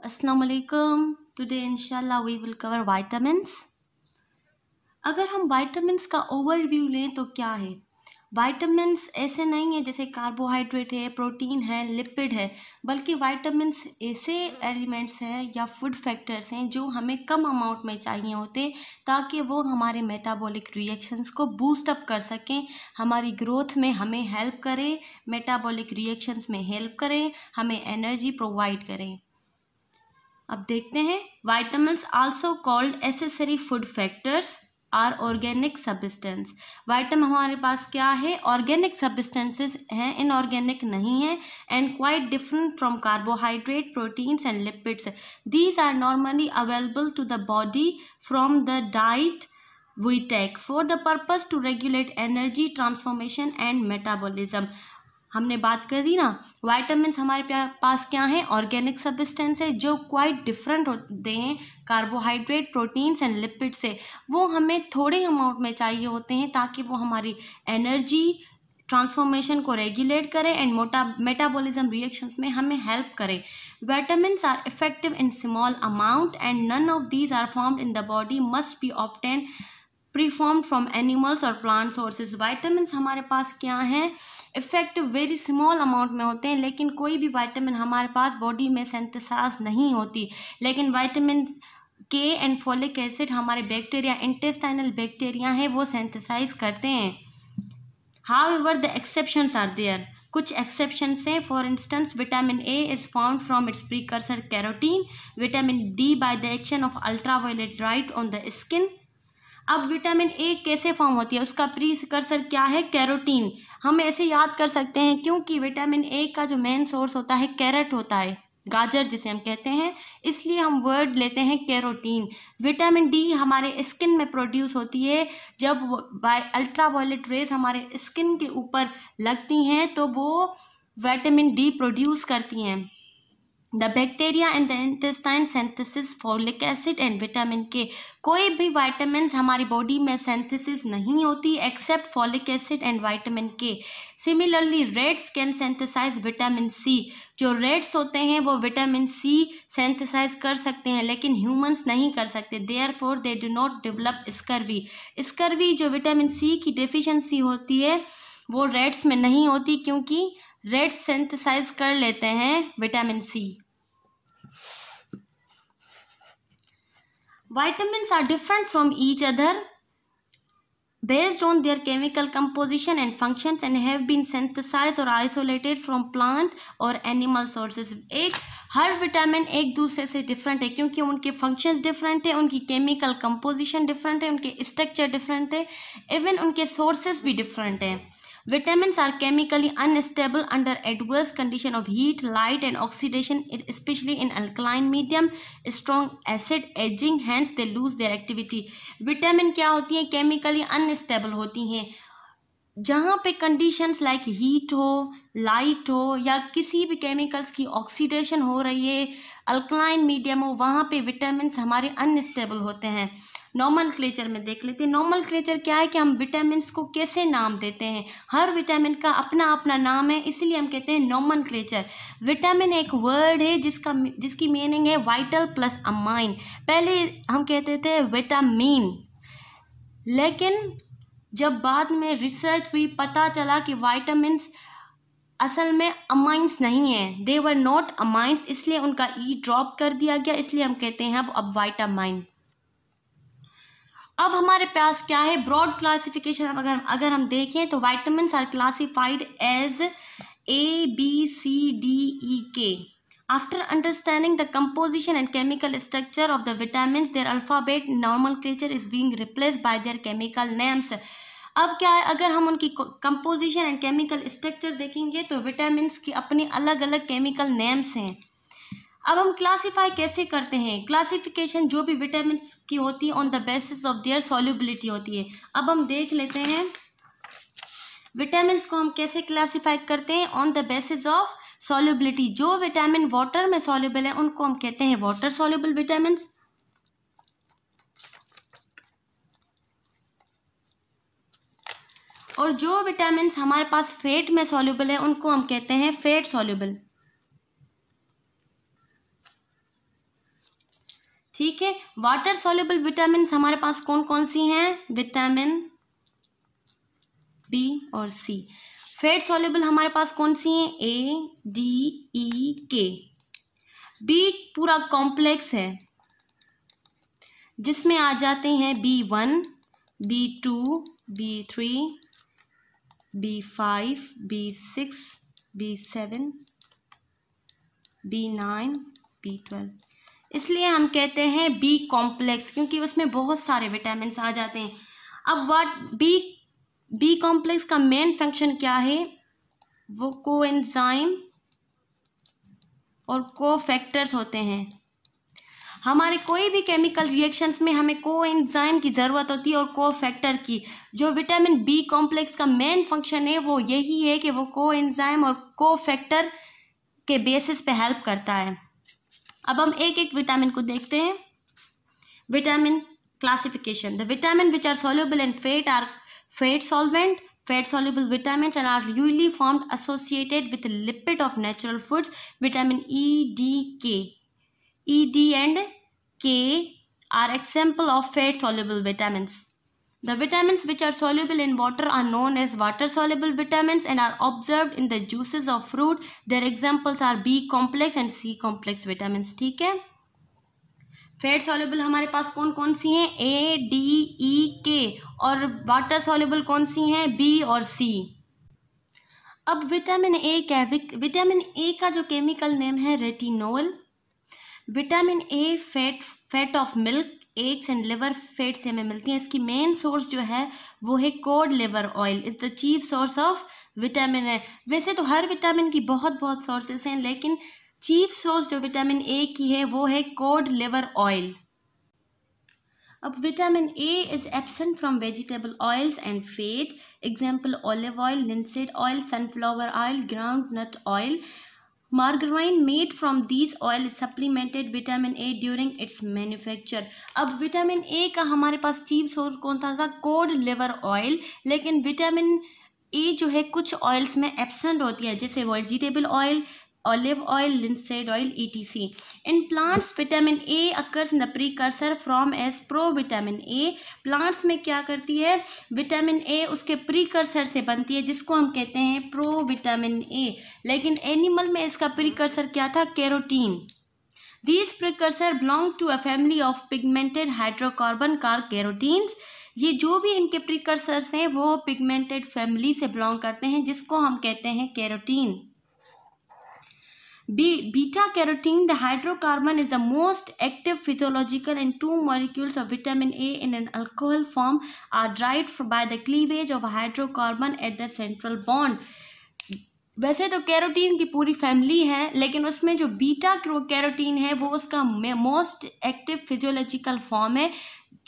अस्सलाम वालेकुम। टुडे इंशाल्लाह वी विल कवर विटामिन्स। अगर हम विटामिन्स का ओवरव्यू लें तो क्या है, विटामिन्स ऐसे नहीं है जैसे कार्बोहाइड्रेट है, प्रोटीन है, लिपिड है, बल्कि विटामिन्स ऐसे एलिमेंट्स हैं या फूड फैक्टर्स हैं जो हमें कम अमाउंट में चाहिए होते ताकि वो हमारे मेटाबॉलिक रिएक्शंस को बूस्ट अप कर सकें, हमारी ग्रोथ में हमें हेल्प करें, मेटाबॉलिक रिएक्शंस में हेल्प करें, हमें एनर्जी प्रोवाइड करें। अब देखते हैं, vitamins also called accessory food factors are organic substance. Vitamin हमारे पास क्या है, ऑर्गेनिक सब्सटेंसेस हैं, इनऑर्गेनिक नहीं है, and quite different from carbohydrate, proteins and lipids. These are normally available to the body from the diet we take for the purpose to regulate energy transformation and metabolism। हमने बात करी ना, vitamins हमारे पास क्या है, ऑर्गेनिक सब्सटेंस है जो क्वाइट डिफरेंट होते हैं कार्बोहाइड्रेट, प्रोटीन्स एंड लिपिड से। वो हमें थोड़े अमाउंट में चाहिए होते हैं ताकि वो हमारी एनर्जी ट्रांसफॉर्मेशन को रेगुलेट करें एंड मेटाबॉलिज्म रिएक्शंस में हमें हेल्प करें। Vitamins are effective in small amount and none of these are formed in the body, must be obtain preformed from animals और प्लांट सोर्सेज। विटामिन्स हमारे पास क्या हैं, इफेक्टिव वेरी स्मॉल अमाउंट में होते हैं, लेकिन कोई भी विटामिन हमारे पास बॉडी में सिंथेसाइज नहीं होती, लेकिन vitamin K and folic acid हमारे बैक्टीरिया, इंटेस्टाइनल बैक्टीरिया हैं, वो सिंथेसाइज करते हैं। However the exceptions are there, कुछ एक्सेप्शंस हैं। For instance, vitamin A is found from its precursor carotene, vitamin D by the action of ultraviolet light on the skin. अब vitamin A कैसे form होती है, उसका precursor क्या है, carotene. हम ऐसे याद कर सकते हैं क्योंकि विटामिन ए का जो मेन सोर्स होता है कैरेट होता है, गाजर जिसे हम कहते हैं, इसलिए हम वर्ड लेते हैं कैरोटीन। विटामिन डी हमारे स्किन में प्रोड्यूस होती है, जब बाय अल्ट्रावायलेट रेज हमारे स्किन के ऊपर लगती हैं तो वो विटामिन डी प्रोड्यूस करती हैं। The bacteria in the intestine synthesis folic acid and vitamin के। कोई भी विटामिन हमारी बॉडी में सिंथेसिस नहीं होती except folic acid and vitamin K. Similarly rats can synthesise vitamin C. जो रेट्स होते हैं वो विटामिन सी सिंथेसाइज कर सकते हैं, लेकिन ह्यूमंस नहीं कर सकते। Therefore they do not develop scurvy. Scurvy जो विटामिन सी की डेफिशिएंसी होती है वो रेट्स में नहीं होती, क्योंकि रेट्स सिंथेसाइज कर लेते हैं vitamin C. Vitamins are different from each other based on their chemical composition and functions and have been synthesized or isolated from plant or animal sources। Her vitamin एक दूसरे से डिफरेंट है क्योंकि उनके functions different है, उनकी chemical composition different है, उनके स्ट्रक्चर डिफरेंट है, इवन उनके सोर्सेज भी डिफरेंट है। Vitamins are chemically unstable under adverse condition of heat, light and oxidation, especially in alkaline medium, strong acid, aging, hence they lose their activity। Vitamin क्या होती हैं, chemically unstable होती हैं। जहाँ पे कंडीशंस लाइक हीट हो, light हो या किसी भी केमिकल्स की ऑक्सीडेशन हो रही है, अल्कलाइन मीडियम हो, वहाँ पे विटामिन्स हमारे अनस्टेबल होते हैं। नॉमनक्लेचर में देख लेते हैं। नॉमनक्लेचर क्या है कि हम विटामिन्स को कैसे नाम देते हैं, हर विटामिन का अपना अपना नाम है, इसलिए हम कहते हैं नॉमनक्लेचर। विटामिन एक वर्ड है जिसकी मीनिंग है वाइटल प्लस अमाइन। पहले हम कहते थे विटामिन, लेकिन जब बाद में रिसर्च हुई पता चला कि विटामिन्स असल में अमाइंस नहीं है, दे वर नॉट अमाइंस, इसलिए उनका ई ड्रॉप कर दिया गया, इसलिए हम कहते हैं अब विटामिन। अब हमारे पास क्या है, ब्रॉड क्लासिफिकेशन। अगर हम देखें तो vitamins are classified as A B C D E K. After understanding the composition and chemical structure of the vitamins, their alphabet nomenclature is being replaced by their chemical names. अब क्या है, अगर हम उनकी कंपोजिशन एंड केमिकल स्ट्रक्चर देखेंगे तो vitamins की अपने अलग अलग केमिकल नेम्स हैं। अब हम क्लासीफाई कैसे करते हैं, क्लासिफिकेशन जो भी विटामिन्स की होती है on the basis of their solubility होती है। अब हम देख लेते हैं विटामिन्स को हम कैसे क्लासीफाई करते हैं, on the basis of solubility. जो विटामिन वाटर में सॉल्युबल है उनको हम कहते हैं वाटर सॉल्युबल विटामिन्स, और जो विटामिन्स हमारे पास फैट में सॉल्युबल है उनको हम कहते हैं फैट सॉल्युबल। ठीक है। वाटर सॉल्युबल विटामिन हमारे पास कौन कौन सी हैं? विटामिन बी और सी। फैट सॉल्युबल हमारे पास कौन सी हैं? ए, डी, ई, के। बी पूरा कॉम्प्लेक्स है जिसमें आ जाते हैं B1, B2, B3, B5, B6, B7, B9, B12। इसलिए हम कहते हैं बी कॉम्प्लेक्स, क्योंकि उसमें बहुत सारे विटामिन आ जाते हैं। अब बी कॉम्प्लेक्स का मेन फंक्शन क्या है? वो कोएंजाइम और कोफैक्टर्स होते हैं। हमारे कोई भी केमिकल रिएक्शंस में हमें कोएंजाइम की ज़रूरत होती है और कोफैक्टर की। जो विटामिन बी कॉम्प्लेक्स का मेन फंक्शन है वो यही है कि वो कोएंजाइम और कोफैक्टर के बेसिस पे हेल्प करता है। अब हम एक एक विटामिन को देखते हैं। Vitamin classification. The vitamin which are soluble in fat are fat solvent, fat soluble vitamins and are usually formed associated with lipid of natural foods. Vitamin E, D, K. E, D and K are example of fat soluble vitamins. The vitamins which are soluble in water are known as water soluble vitamins and are observed in the juices of fruit. Their examples are B complex and C complex vitamins. ठीक है। Fat soluble हमारे पास कौन कौन सी हैं? ए, D, E, के। और water soluble कौन सी हैं? बी और सी। अब विटामिन ए क्या है? विटामिन ए का जो केमिकल नेम है retinol. Vitamin A fat of milk, eggs and liver fat से हमें मिलती है। इसकी मेन सोर्स जो है वो है cod liver oil, is the chief source of vitamin ए। वैसे तो हर विटामिन की बहुत बहुत सोर्सेस हैं, लेकिन चीफ सोर्स जो विटामिन ए की है वो है कोड लिवर ऑयल। अब vitamin A is absent from vegetable oils and fat, example olive oil, linseed oil, sunflower oil, groundnut oil. Margarine made from these oil supplemented vitamin A during its manufacture. अब vitamin A का हमारे पास chief source कौन सा था? Cod liver oil. लेकिन vitamin A जो है कुछ ऑयल्स में एब्सेंट होती है, जैसे vegetable oil, olive oil, linseed oil, etc. In plants, vitamin A occurs in the precursor from as provitamin A. Plants में क्या करती है? विटामिन A उसके प्रीकर्सर से बनती है, जिसको हम कहते हैं प्रोविटामिन A। लेकिन एनिमल में इसका प्रीकर्सर क्या था? Carotene. These precursor belong to a family of pigmented hydrocarbon called carotenes. ये जो भी इनके प्रीकर्सर्स हैं वो पिगमेंटेड फैमिली से बिलोंग करते हैं, जिसको हम कहते हैं carotene. Beta carotene, the hydrocarbon, is the most active physiological, and two molecules of vitamin A in an alcohol form are derived by the cleavage of a hydrocarbon at the central bond. वैसे तो carotene की पूरी family है, लेकिन उसमें जो beta carotene है वो उसका मोस्ट एक्टिव फिजियोलॉजिकल फॉर्म है,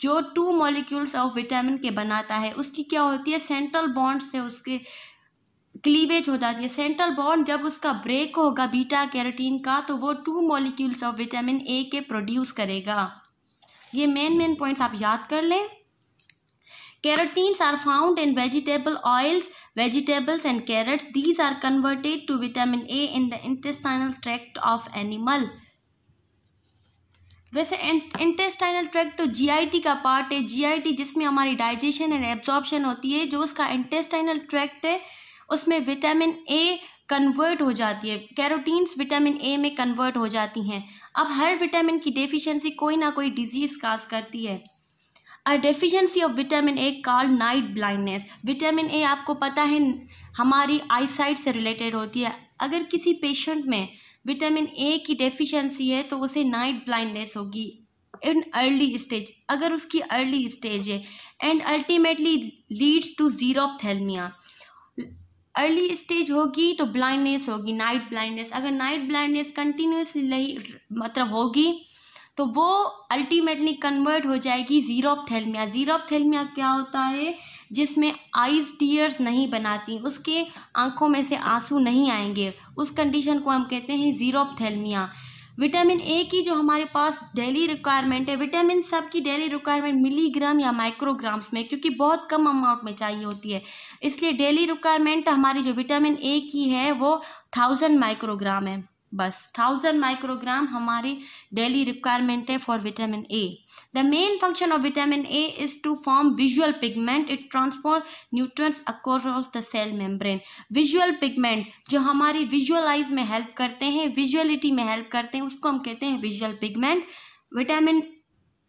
जो टू मॉलिक्यूल्स ऑफ विटामिन के बनाता है। उसकी क्या होती है? सेंट्रल बॉन्ड से उसके क्लीवेज हो जाती है। सेंट्रल बॉन्ड जब उसका ब्रेक होगा बीटा कैरोटीन का, तो वो टू मॉलिक्यूल्स ऑफ विटामिन ए के प्रोड्यूस करेगा। ये मेन पॉइंट्स आप याद कर लें। Carotenes are found in vegetable oils, vegetables and carrots. These are converted to vitamin A in the intestinal tract of animal. वैसे इंटेस्टाइनल ट्रैक्ट तो जीआईटी का पार्ट है। जीआईटी जिसमें हमारी डाइजेशन एंड एब्जॉर्प्शन होती है, जो उसका इंटेस्टाइनल ट्रैक्ट है उसमें विटामिन ए कन्वर्ट हो जाती है। कैरोटीन्स विटामिन ए में कन्वर्ट हो जाती हैं। अब हर विटामिन की डेफिशिएंसी कोई ना कोई डिजीज काज करती है। अ deficiency of vitamin A called night blindness. Vitamin A आपको पता है हमारी आईसाइट से रिलेटेड होती है। अगर किसी पेशेंट में विटामिन ए की डेफिशिएंसी है तो उसे नाइट ब्लाइंडनेस होगी इन अर्ली स्टेज, अगर उसकी अर्ली स्टेज है, and ultimately leads to xerophthalmia. Early stage होगी तो ब्लाइंडनेस होगी, नाइट ब्लाइंडनेस। अगर नाइट ब्लाइंडनेस कंटिन्यूसली मतलब होगी तो वो अल्टीमेटली कन्वर्ट हो जाएगी ज़ीरोप्थेल्मिया। ज़ीरोप्थेल्मिया क्या होता है? जिसमें आइज टीयर्स नहीं बनाती, उसके आंखों में से आंसू नहीं आएंगे, उस कंडीशन को हम कहते हैं ज़ीरोप्थेल्मिया। विटामिन ए की जो हमारे पास डेली रिक्वायरमेंट है, विटामिन सब की डेली रिक्वायरमेंट मिलीग्राम या माइक्रोग्राम्स में, क्योंकि बहुत कम अमाउंट में चाहिए होती है, इसलिए डेली रिक्वायरमेंट हमारी जो विटामिन ए की है वो 1000 माइक्रोग्राम है। बस 1000 माइक्रोग्राम हमारी डेली रिक्वायरमेंट है for vitamin A. The main function of vitamin A is to form visual pigment, it transport nutrients across the cell membrane. Visual pigment जो हमारी विजुअलाइज में हेल्प करते हैं, विजुअलिटी में हेल्प करते हैं, उसको हम कहते हैं विजुअल पिगमेंट। विटामिन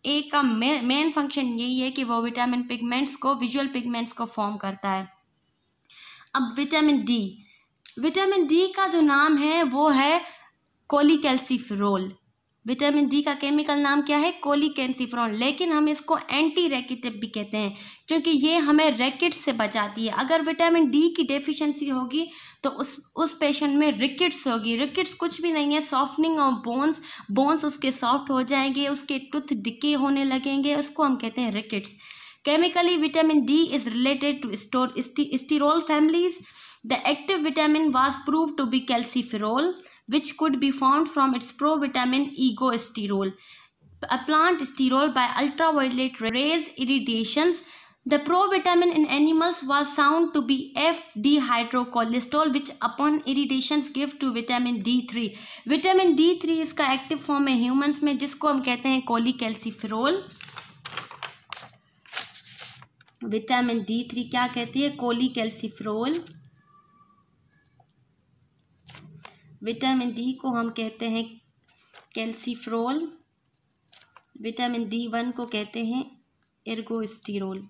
ए का मेन फंक्शन यही है कि वो विटामिन पिगमेंट्स को, विजुअल पिगमेंट्स को फॉर्म करता है। अब विटामिन डी, विटामिन डी का जो नाम है वो है कोलीकैल्सिफेरॉल। विटामिन डी का केमिकल नाम क्या है? कोलीकैल्सिफेरॉल। लेकिन हम इसको एंटी रैकेटिव भी कहते हैं क्योंकि ये हमें रैकेट से बचाती है। अगर विटामिन डी की डेफिशिएंसी होगी तो उस पेशेंट में रिकेट्स होगी। रिकेट्स कुछ भी नहीं है, सॉफ्टनिंग ऑफ बोन्स, बोन्स उसके सॉफ्ट हो जाएंगे, उसके टूथ डिके होने लगेंगे, उसको हम कहते हैं rickets. Chemically vitamin D is related to sterol families. The active vitamin was proved to be calciferol, which could be found from its provitamin ergosterol, a plant sterol by ultraviolet rays irradiations. The provitamin in animals was found to be F-dehydrocholesterol, which upon irradiations give to vitamin D3. Vitamin D3 इसका active form है humans में, जिसको हम कहते हैं कोलीकैल्सिफेरॉल। Vitamin D3 क्या कहती है? कोलीकैल्सिफेरॉल। विटामिन डी को हम कहते हैं कैल्सिफेरॉल। विटामिन D1 को कहते हैं एर्गोस्टेरोल।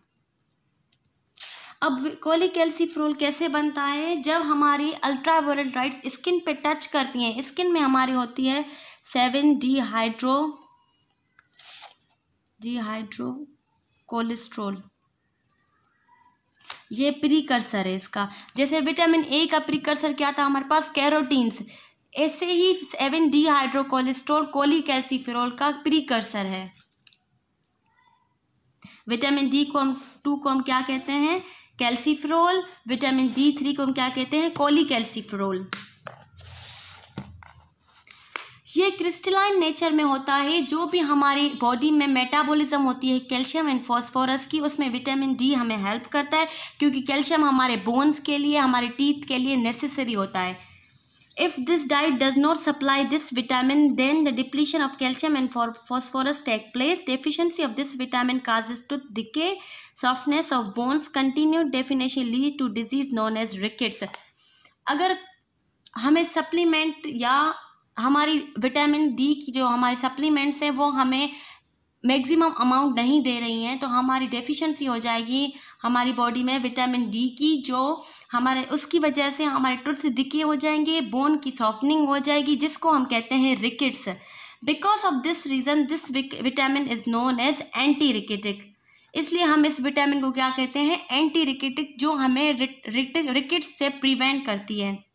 अब कोलीकैल्सिफेरॉल कैसे बनता है? जब हमारी अल्ट्रावायलेट लाइट स्किन पे टच करती हैं, स्किन में हमारी होती है 7-dehydrocholesterol, ये प्रीकर्सर है इसका। जैसे विटामिन ए का प्रीकर्सर क्या था हमारे पास? कैरोटीन्स। ऐसे ही 7-dehydrocholesterol कोलीकैल्सिफेरॉल का प्रीकर्सर है। विटामिन डी को हम 2 को हम क्या कहते हैं? कैल्सिफेरॉल। विटामिन D3 को हम क्या कहते हैं? कोलीकैल्सिफेरॉल। ये क्रिस्टलाइन नेचर में होता है। जो भी हमारी बॉडी में मेटाबॉलिज्म होती है कैल्शियम एंड फॉस्फोरस की, उसमें विटामिन डी हमें हेल्प करता है क्योंकि कैल्शियम हमारे बोन्स के लिए, हमारे टीथ के लिए नेसेसरी होता है। If this diet does not supply this vitamin then the depletion of calcium and phosphorus take place. Deficiency of this vitamin causes tooth decay, softness of bones, continued definition lead to disease known as rickets. अगर हमें supplement या हमारी vitamin D की जो हमारी supplements हैं वो हमें मैक्सिमम अमाउंट नहीं दे रही हैं तो हमारी डेफिशिएंसी हो जाएगी हमारी बॉडी में विटामिन डी की, जो हमारे उसकी वजह से हमारे टूथ डिके हो जाएंगे, बोन की सॉफ्टनिंग हो जाएगी, जिसको हम कहते हैं rickets. Because of this reason this vitamin is known as anti rachitic. इसलिए हम इस विटामिन को क्या कहते हैं? एंटी रिकेटिक, जो हमें रिकेट्स से प्रिवेंट करती है।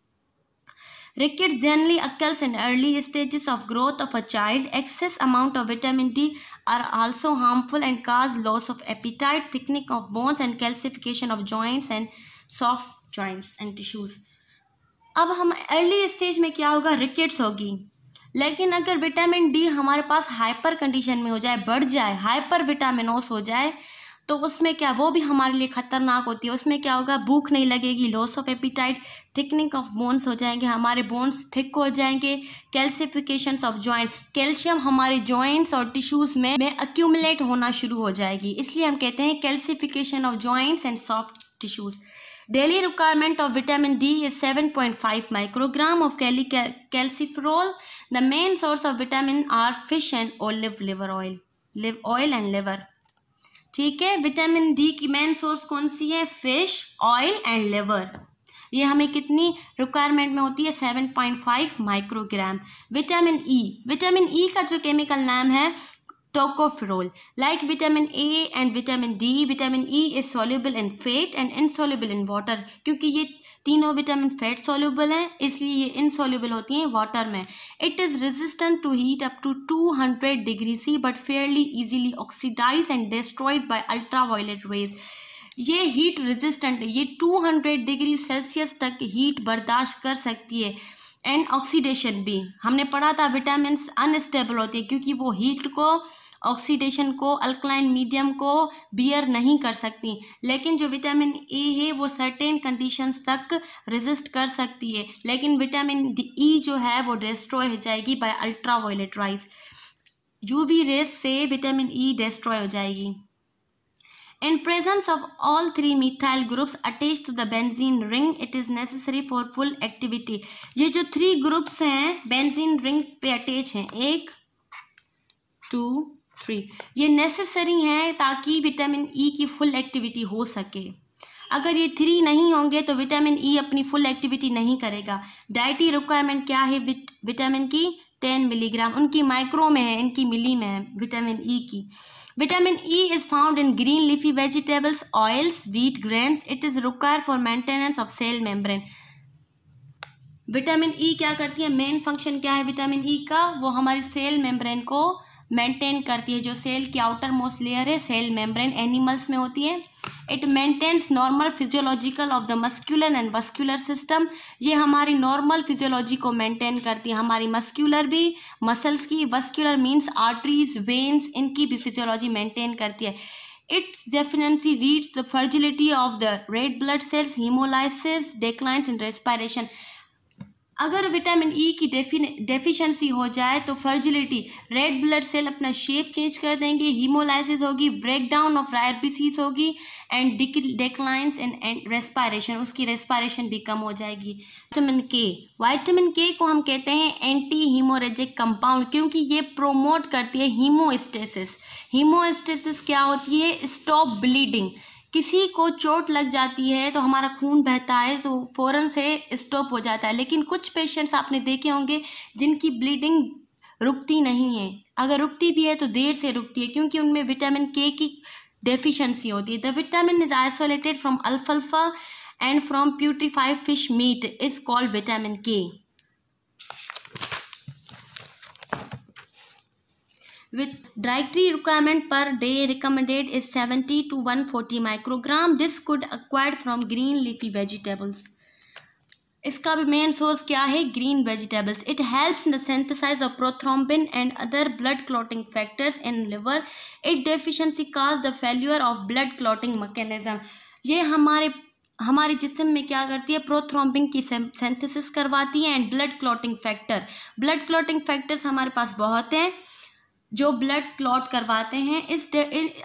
Rickets generally occurs in early stages of growth of a child. Excess amount of vitamin D are also harmful and cause loss of appetite, thickening of bones and calcification of joints and soft joints and tissues. अब हम early stage में क्या होगा? Rickets होगी। लेकिन अगर vitamin D हमारे पास hyper condition में हो जाए, बढ़ जाए, हाइपर विटामिनोस हो जाए, तो उसमें क्या, वो भी हमारे लिए खतरनाक होती है। उसमें क्या होगा? भूख नहीं लगेगी, loss of appetite, thickening of bones हो जाएंगे, हमारे बोन्स थिक हो जाएंगे, कैल्सिफिकेशन ऑफ जॉइंट, कैल्शियम हमारे जॉइंट्स और टिश्यूज में एक्यूमुलेट होना शुरू हो जाएगी। इसलिए हम कहते हैं calcification of joints and soft tissues. Daily requirement of vitamin D is 7.5 microgram of calciferol. The main source of vitamin are fish and liver oil and liver. ठीक है, विटामिन डी की मेन सोर्स कौन सी है? Fish, oil and liver. ये हमें कितनी requirement में होती है? 7.5 माइक्रोग्राम। विटामिन ई का जो केमिकल नाम है tocopherol. Like vitamin A and vitamin D, vitamin E is soluble in fat and insoluble in water. क्योंकि ये तीनों विटामिन फैट soluble हैं, इसलिए ये insoluble होती हैं वाटर में। It is resistant to heat up to 200 degrees C, but fairly easily oxidized and destroyed by ultraviolet rays. ये हीट रेजिस्टेंट है, ये 200 डिग्री सेल्सियस तक हीट बर्दाश्त कर सकती है। एंड ऑक्सीडेशन भी हमने पढ़ा था, विटामिन अनस्टेबल होती है क्योंकि वो हीट को ऑक्सीडेशन को, अल्कलाइन मीडियम को बियर नहीं कर सकती, लेकिन जो विटामिन ए है वो सर्टेन कंडीशंस तक रेजिस्ट कर सकती है, लेकिन विटामिन ई जो है वो डिस्ट्रॉय हो जाएगी by ultraviolet rays. UV rays से विटामिन ई डिस्ट्रॉय हो जाएगी। In presence of all three methyl groups attached to the benzene ring, it is necessary for full activity. ये जो 3 ग्रुप्स हैं बेंजीन रिंग पे अटैच हैं, 1 2 3, ये नेसेसरी हैं ताकि विटामिन ई की फुल एक्टिविटी हो सके। अगर ये 3 नहीं होंगे तो विटामिन ई अपनी फुल एक्टिविटी नहीं करेगा। डाइटरी रिक्वायरमेंट क्या है विटामिन की? 10 मिलीग्राम। उनकी माइक्रो में है, इनकी मिली में है विटामिन ई की। Vitamin E is found in green leafy vegetables, oils, wheat grains. It is required for maintenance of cell membrane. Vitamin E क्या करती है? मेन फंक्शन क्या है विटामिन ई का? वो हमारी सेल मेम्ब्रेन को मेंटेन करती है। जो सेल की आउटर मोस्ट लेयर है सेल मेम्ब्रेन, एनिमल्स में होती है। It maintains normal physiological of the muscular and vascular system. ये हमारी नॉर्मल फिजियोलॉजी को मेंटेन करती है, हमारी मस्क्यूलर भी, मसल्स की, वस्क्यूलर मीन्स आर्टरीज, वेन्स, इनकी भी फिजियोलॉजी मेंटेन करती है। Its deficiency leads to the fragility of the red blood cells, hemolysis, declines in respiration. अगर विटामिन ई की डेफिशिएंसी हो जाए तो फर्जिलिटी, रेड ब्लड सेल अपना शेप चेंज कर देंगे, हीमोलाइसिस होगी, ब्रेकडाउन ऑफ राइबोसीस होगी एंड डिक्लाइंस इन रेस्पिरेशन, उसकी रेस्पिरेशन भी कम हो जाएगी। विटामिन के को हम कहते हैं एंटी हीमोरेजिक कंपाउंड, क्योंकि ये प्रोमोट करती है हीमोस्टेसिस। हीमोस्टेसिस क्या होती है? Stop bleeding. किसी को चोट लग जाती है तो हमारा खून बहता है तो फ़ौरन से स्टॉप हो जाता है, लेकिन कुछ पेशेंट्स आपने देखे होंगे जिनकी ब्लीडिंग रुकती नहीं है। अगर रुकती भी है तो देर से रुकती है, क्योंकि उनमें विटामिन के की डेफिशिएंसी होती है। The vitamin is isolated from अल्फाल्फा and from purified fish meat is called vitamin K. With dietary requirement per day recommended is 70 to 140 microgram. This could acquired from green leafy vegetables. इसका भी main source क्या है? Green vegetables. It helps in the synthesize of prothrombin and other blood clotting factors in liver. It deficiency cause the failure of blood clotting mechanism. ये हमारे जिस्म में क्या करती है? प्रोथ्रोम्बिन की सिंथेसिस करवाती है and blood clotting factor. Blood clotting factors हमारे पास बहुत हैं जो ब्लड क्लॉट करवाते हैं।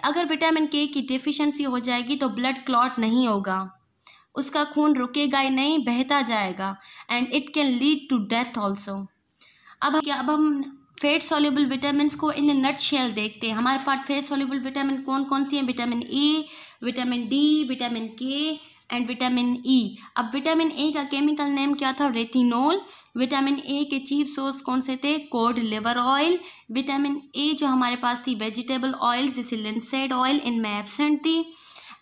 अगर विटामिन के की डेफिशिएंसी हो जाएगी तो ब्लड क्लॉट नहीं होगा, उसका खून रुकेगा ही नहीं, बहता जाएगा and it can lead to death also. अब हम फैट सॉल्युबल विटामिन को इन ए नटशेल देखते हैं। हमारे पास फैट सॉल्युबल विटामिन कौन कौन सी हैं? Vitamin A, vitamin D, vitamin K and vitamin E. अब विटामिन ए का केमिकल नेम क्या था? रेटिनोल। विटामिन ए के चीफ सोर्स कौन से थे? Code liver oil. Vitamin A जो हमारे पास थी वेजिटेबल ऑयल जैसे लिंसेड ऑयल, इनमें एब्सेंट थी।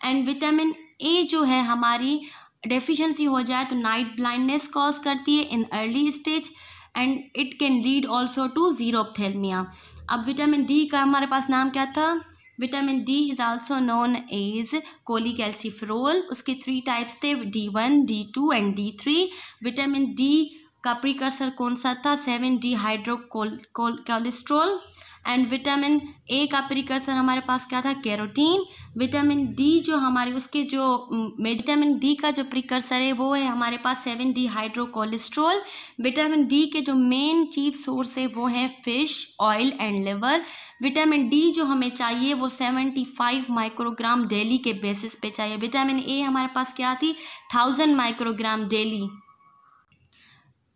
एंड विटामिन ए जो है हमारी डेफिशिएंसी हो जाए तो नाइट ब्लाइंडनेस कॉज करती है in early stage and it can lead also to xerophthalmia. अब विटामिन डी का हमारे पास नाम क्या था? Vitamin D is also known as cholecalciferol. उसके 3 टाइप्स थे, D1, D2 and D3। Vitamin D का प्रिकर्सर कौन सा था? 7D हाइड्रोकोलेस्ट्रॉल। एंड विटामिन ए का प्रिकर्सर हमारे पास क्या था? कैरोटीन। विटामिन डी जो हमारे उसके जो विटामिन डी का जो प्रिकर्सर है वो है हमारे पास 7D हाइड्रोकोलेस्ट्रॉल। विटामिन डी के जो मेन चीफ सोर्स है वो है fish oil and liver. Vitamin D जो हमें चाहिए वो 75 माइक्रोग्राम डेली के बेसिस पे चाहिए। विटामिन ए हमारे पास क्या थी? 1000 माइक्रोग्राम डेली।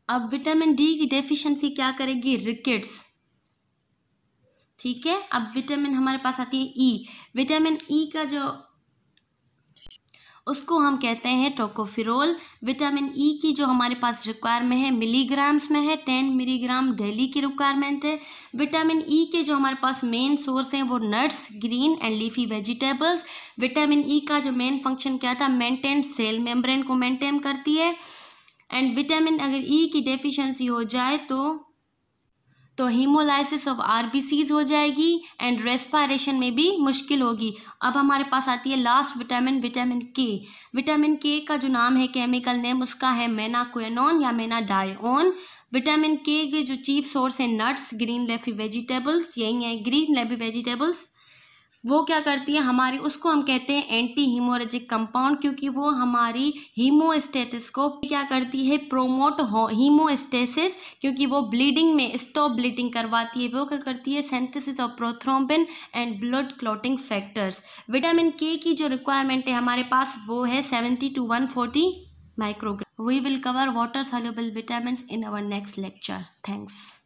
अब विटामिन डी की डेफिशिएंसी क्या करेगी? रिकेट्स। ठीक है। अब विटामिन हमारे पास आती है ई। विटामिन ई का जो उसको हम कहते हैं टोकोफेरोल। विटामिन ई की जो हमारे पास रिक्वायरमेंट है मिलीग्राम्स में है, 10 मिलीग्राम डेली की रिक्वायरमेंट है। विटामिन ई के जो हमारे पास मेन सोर्स हैं वो nuts, green and leafy vegetables. Vitamin E का जो मेन फंक्शन क्या था? मेंटेन सेल मेम्ब्रेन को मेंटेन करती है। एंड विटामिन अगर ई की डेफिशिएंसी हो जाए तो तो हीमोलाइसिस ऑफ आरबीसीज हो जाएगी एंड रेस्पिरेशन में भी मुश्किल होगी। अब हमारे पास आती है लास्ट विटामिन, विटामिन के। विटामिन के का जो नाम है, केमिकल नेम उसका है मेनाक्विनोन या मेनाडाइओन। विटामिन के जो चीफ सोर्स है नट्स, ग्रीन लीफी वेजिटेबल्स, यही है ग्रीन लीफी वेजिटेबल्स। वो क्या करती है हमारी, उसको हम कहते हैं एंटी हीमोरेजिक कंपाउंड, क्योंकि वो हमारी हीमोस्टेसिस को क्या करती है, प्रोमोट हीमोस्टेसिस, क्योंकि वो ब्लीडिंग में स्टॉप ब्लीडिंग करवाती है। वो क्या करती है, synthesis of prothrombin and blood clotting factors. Vitamin के की जो रिक्वायरमेंट है हमारे पास वो है 70 to 140 microgram. We will cover water soluble vitamins in our next lecture. Thanks.